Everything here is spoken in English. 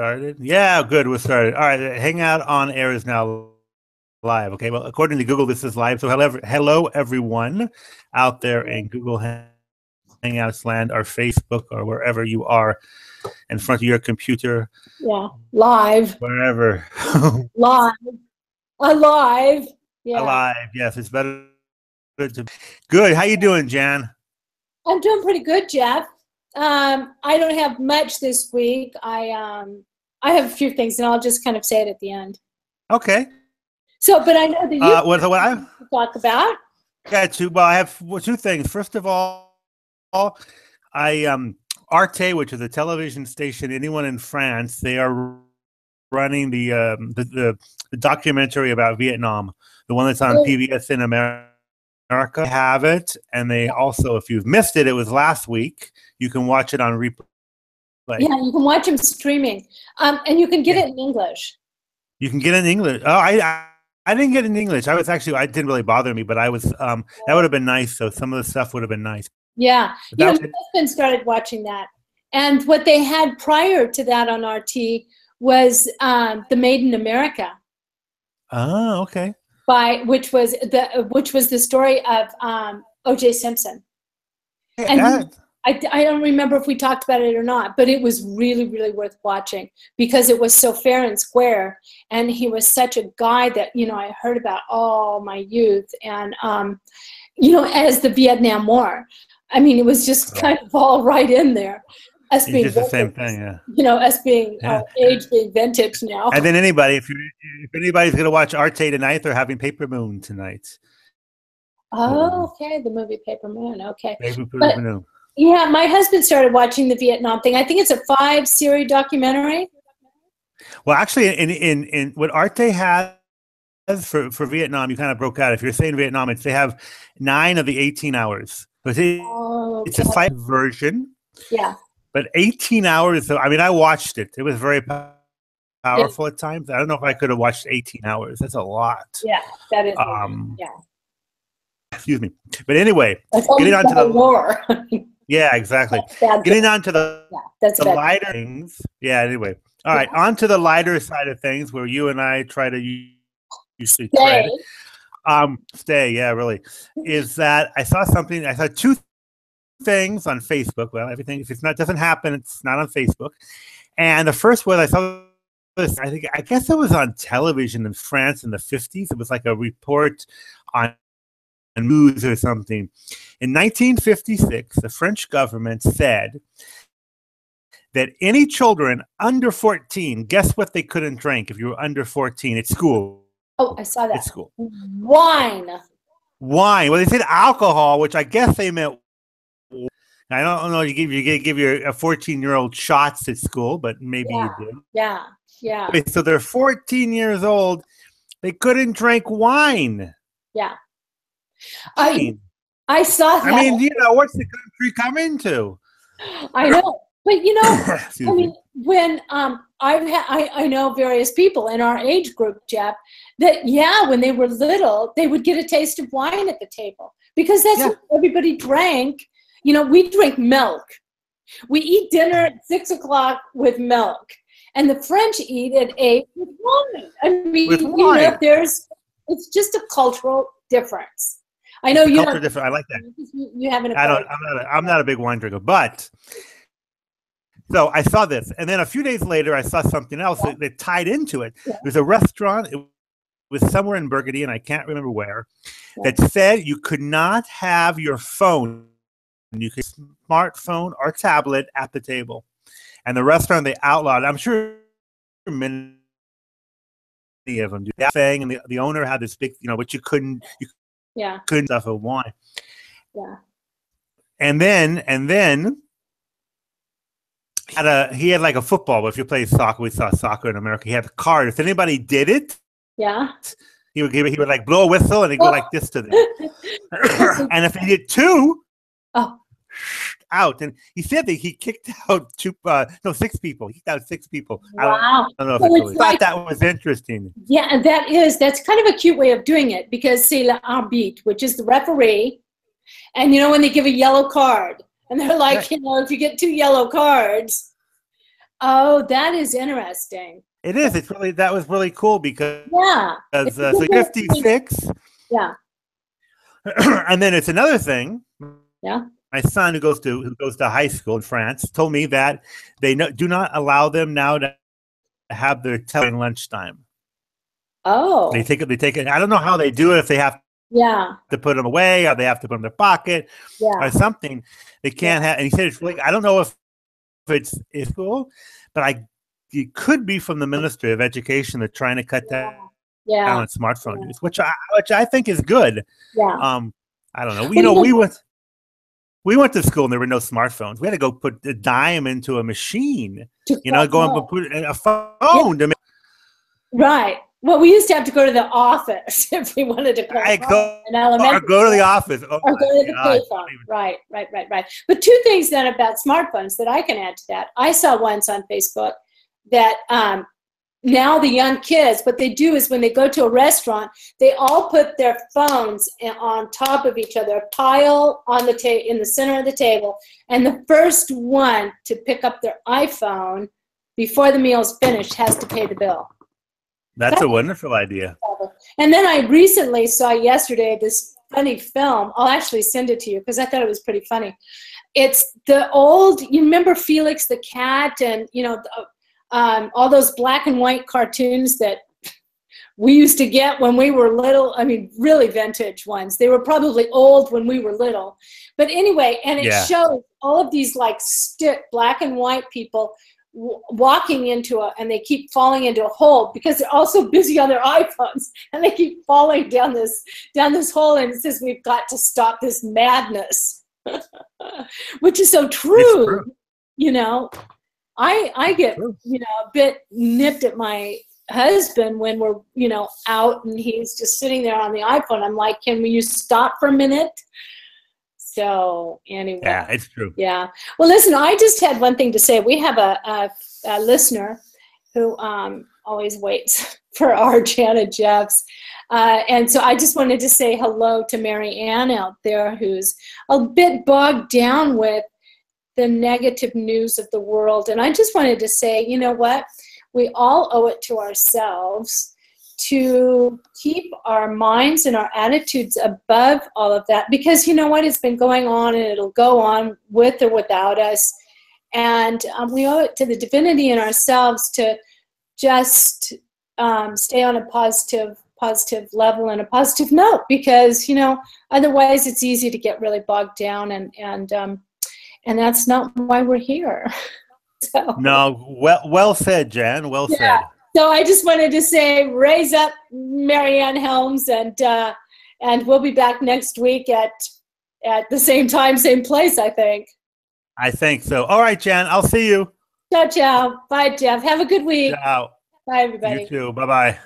started? Yeah, good. We're started. All right. Hangout on air is now live. Okay. Well, according to Google, this is live. So, hello everyone out there in Google Hangouts land or Facebook or wherever you are in front of your computer. Yeah, live. Wherever. Live. Alive. Yeah. Alive. Yes, it's better. Good. How you doing, Jan? I'm doing pretty good, Jeff. I don't have much this week. I have a few things, and I'll just kind of say it at the end. Okay. So, but I know that you what I talk about. Yeah, well, I have two things. First of all, Arte, which is a television station, anyone in France, they are running the documentary about Vietnam, the one that's on PBS in America. I have it, and they also, if you've missed it, it was last week. You can watch it on replay. Yeah, you can watch them streaming, and you can get it in English. You can get it in English. Oh, I didn't get it in English. I didn't really bother me, but I was that would have been nice. So some of the stuff would have been nice. Yeah, my husband started watching that, and what they had prior to that on RT was the Made in America. Oh, okay. Which was the story of O.J. Simpson. And I don't remember if we talked about it or not, but it was really, really worth watching because it was so fair and square, and he was such a guy that I heard about all my youth, and as the Vietnam War. I mean, it was just kind of all right in there. Us being just the same thing, yeah. Us being age being vintage now. And then if anybody's gonna watch Arte tonight, they're having Paper Moon tonight. Oh, okay, the movie Paper Moon. Okay. Paper Moon. Yeah, my husband started watching the Vietnam thing. I think it's a 5-series documentary. Well, actually, in what Arte has for Vietnam, you kind of broke out. If you're saying Vietnam, they have 9 of the 18 hours. But it's a 5 version. Yeah. But 18 hours, I mean, I watched it. It was very powerful at times. I don't know if I could have watched 18 hours. That's a lot. Yeah, that is. Excuse me. But anyway, getting on to the war. Yeah, exactly. Getting on to the lighter things. Yeah, anyway. All right, on to the lighter side of things where you and I try to usually tread. Yeah, really. Is that I saw 2 things on Facebook. Well, everything, if it doesn't happen, it's not on Facebook. And the first one I saw this, I guess it was on television in France in the 50s. It was like a report on news or something. In 1956, the French government said that any children under 14, guess what they couldn't drink if you were under 14 at school? Oh, I saw that. At school. Wine. Well, they said alcohol, which I guess they meant. I don't know. You give your 14-year-old shots at school, but maybe you did. Yeah. Okay, so they're 14 years old. They couldn't drink wine. Yeah. I saw that. I mean, what's the country coming to? I know, but I mean, when I know various people in our age group, Jeff, that when they were little, they would get a taste of wine at the table because that's what everybody drank. We drink milk. We eat dinner at 6 o'clock with milk, and the French eat at 8 with wine. I mean, it's just a cultural difference. I know you. Different. I like that. You haven't. I'm not a big wine drinker, but so I saw this, and then a few days later, I saw something else that tied into it. Yeah. There's a restaurant. It was somewhere in Burgundy, and I can't remember where. That said you could not have your phone. You could smartphone or tablet at the table, and the restaurant they outlawed. I'm sure many of them do that thing, and the owner had this big, but you couldn't stuff of wine. Yeah. And then he had like a football. But if you play soccer, we saw soccer in America. He had a card. If anybody did it, he would like blow a whistle and he'd go like this to them. And if he did 2. Out, and he said that he kicked out 6 people. He kicked out 6 people. Wow! I don't know if thought that was interesting. Yeah, and that's kind of a cute way of doing it because c'est l'arbitre, which is the referee, and when they give a yellow card, and they're like, if you get 2 yellow cards, Oh, that is interesting. It is. It's really, that was really cool because so you're 56. Yeah. And then it's another thing. Yeah. My son who goes to high school in France told me that they do not allow them now to have their telephone lunchtime. Oh. They take it. I don't know how they do it, if they have to put them away or they have to put them in their pocket or something. They can't have, and he said it's really, I don't know if it's cool, but it could be from the Ministry of Education. They're trying to cut down on smartphone use, which I think is good. Yeah. I don't know. You know, we went to school and there were no smartphones. We had to go put a dime into a machine. You know, go and put a phone to make. Right. Well, we used to have to go to the office if we wanted to go to the office. Or go to the payphone. Right. But two things then about smartphones that I can add to that. I saw once on Facebook that now the young kids, what they do is when they go to a restaurant, they all put their phones on top of each other, a pile on the in the center of the table, and the first one to pick up their iPhone before the meal's finished has to pay the bill. That's a wonderful idea. And then I recently saw yesterday this funny film. I'll actually send it to you because I thought it was pretty funny. It's the old, you remember Felix the Cat and, you know, all those black and white cartoons that we used to get when we were little. I mean, really vintage ones. They were probably old when we were little. But anyway, and it shows all of these like black and white people walking into and they keep falling into a hole because they're also busy on their iPhones and they keep falling down this hole, and it says we've got to stop this madness. Which is so true. You know, I get, you know, a bit nipped at my husband when we're, you know, out and he's just sitting there on the iPhone. I'm like, can you stop for a minute? So anyway. Yeah, it's true. Yeah. Well, listen, I just had one thing to say. We have a listener who always waits for our Janet Jeffs. And so I just wanted to say hello to Mary Ann out there who's a bit bogged down with the negative news of the world. And I just wanted to say, you know what? We all owe it to ourselves to keep our minds and our attitudes above all of that, because you know what, it's been going on and it'll go on with or without us, and we owe it to the divinity in ourselves to just stay on a positive level and a positive note, because you know otherwise it's easy to get really bogged down, and that's not why we're here. So. No, well said, Jan. Well said. So I just wanted to say, raise up Mary Ann Helms, and we'll be back next week at the same time, same place, I think. I think so. All right, Jan, I'll see you. Ciao, ciao. Bye, Jeff. Have a good week. Ciao. Bye, everybody. You too. Bye-bye.